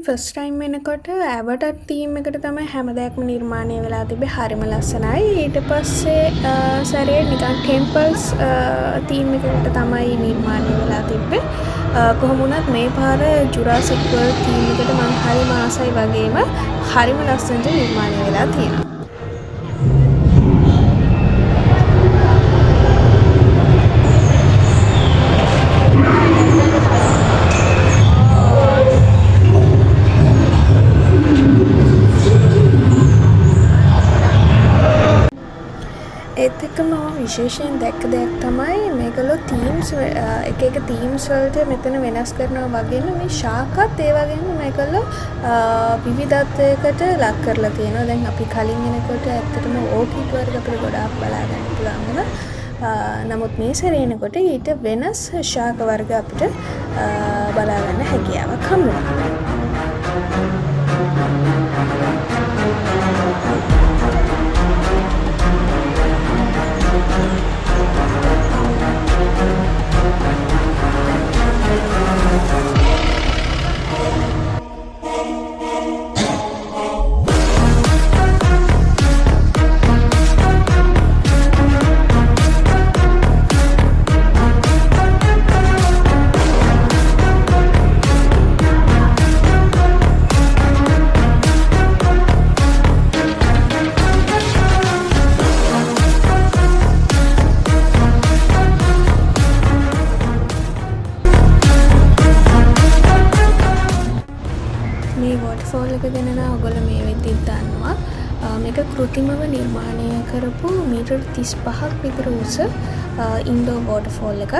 First time වෙනකොට ඇවටර් theme එකට තමයි හැමදයක්ම නිර්මාණය වෙලා තිබේ. හරිම ලස්සනයි. ඊට පස්සේ සැරේ නිකන් ටෙම්පල්ස් තීම් එකකට තමයි නිර්මාණය වෙලා තිබ්බේ. කොහොම වුණත් මේ පාර ජුරාසික් වර්ල්ඩ් තීම් එකට මම හරිම ආසයි වගේම හරිම ලස්සනට නිර්මාණය වෙලා තියෙනවා. ඒත් එක්කම මම විශේෂයෙන් දැක්ක දෙයක් තමයි මේගොල්ලෝ තීම්ස් එක එක තීම්ස් වලට මෙතන වෙනස් කරනවා වගේම මේ ශාකත් ඒ වගේම මේගොල්ලෝ විවිධත්වයකට ලක් කරලා තියෙනවා. දැන් අපි කලින් එනකොට ඇත්තටම ඕකිඩ් වර්ග අපිට ගොඩාක් බලා ගන්න පුළුවන් වුණා. නමුත් මේ සැරේ එනකොට ඊට වෙනස් ශාක වර්ග අපිට බලා ගන්න හැකියාවක් හම්බ වෙනවා. මේ වොටර්ෆෝල් එක ගැන නම් ඔයගොල්ලෝ මේ වෙද්දිත් දන්නවා. මේක කෘත්‍රිමව නිර්මාණය කරපු මීටර් 35ක් විතර උස ඉන්ඩෝර් වොටර්ෆෝල් එකක්.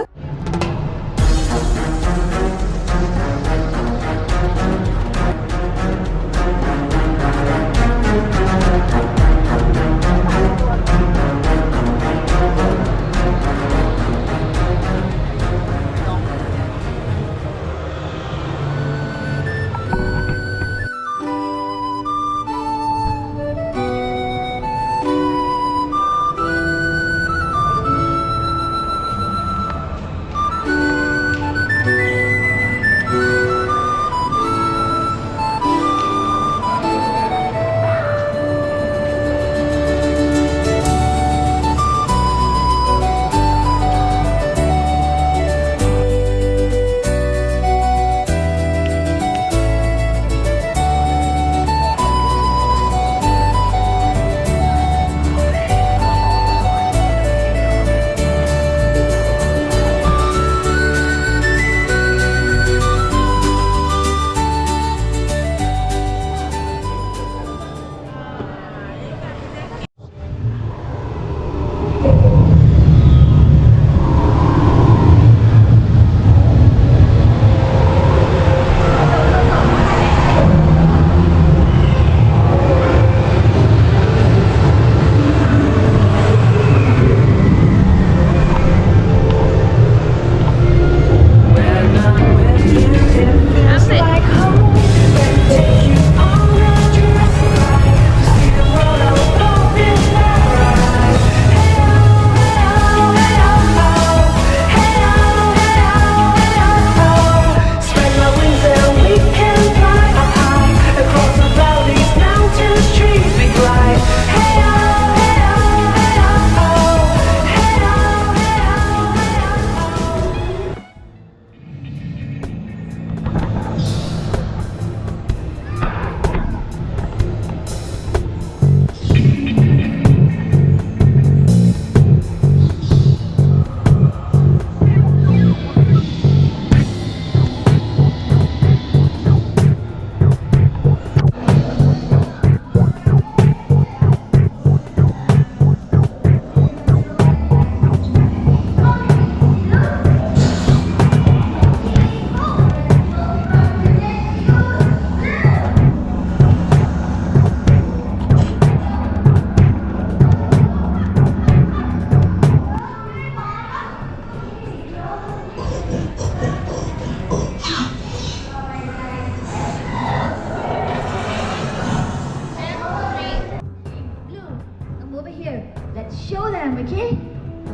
Okay?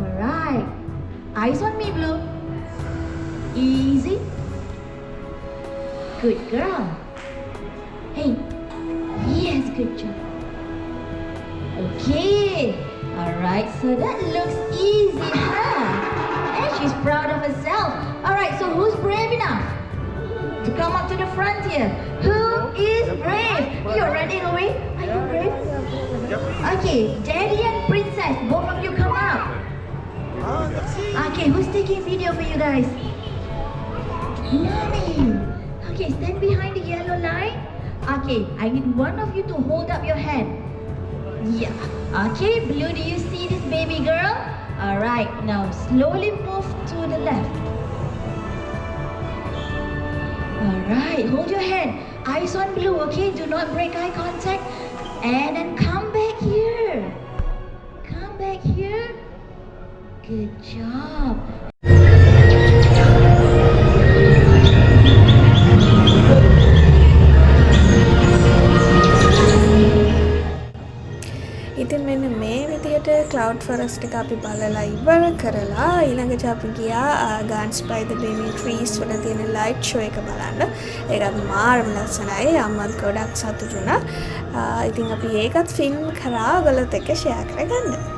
Alright. Eyes on me, Blue. Easy. Good girl. Hey, yes, good job. Okay, alright, so that looks easy, huh? And she's proud of herself. Alright, so who's brave enough to come up to the front here? Who is brave? You ready, Louis? Are you brave? Okay, Daddy and Princess, both of you come up. Okay, who's taking video for you guys? Mommy. Okay, stand behind the yellow line. Okay, I need one of you to hold up your hand. Yeah. Okay, Blue, do you see this baby girl? Alright, now slowly move to the left. Alright, hold your hand. Eyes on Blue, okay? Do not break eye contact. And then come back here. Come back here. Good job. ඉතින් මෙන්න මේ විදිහට cloud forest එක අපි බලලා ඉවර කරලා ඊළඟට අපි ගියා Gardens by the Bay Trees වල තියෙන ලයිට් ෂෝ එක බලන්න. ඒකත් මාරම ලස්සනයි. අම්මත් ගොඩක් සතුටු වුණා. ඉතින් අපි ඒකත් ෆිල්ම් කරා ඔයගොල්ලොත් එක්ක ෂෙයා කරගන්න.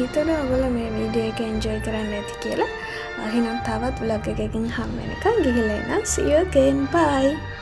හිතනවා ඔයගොල්ලෝ මේ වීඩියෝ එක එන්ජොයි කරන්න ඇති කියලා. එහෙනම් තවත් vlog එකකින් හම්බ වෙනකන් ගිහිල්ලා එන්න. See you again. Bye.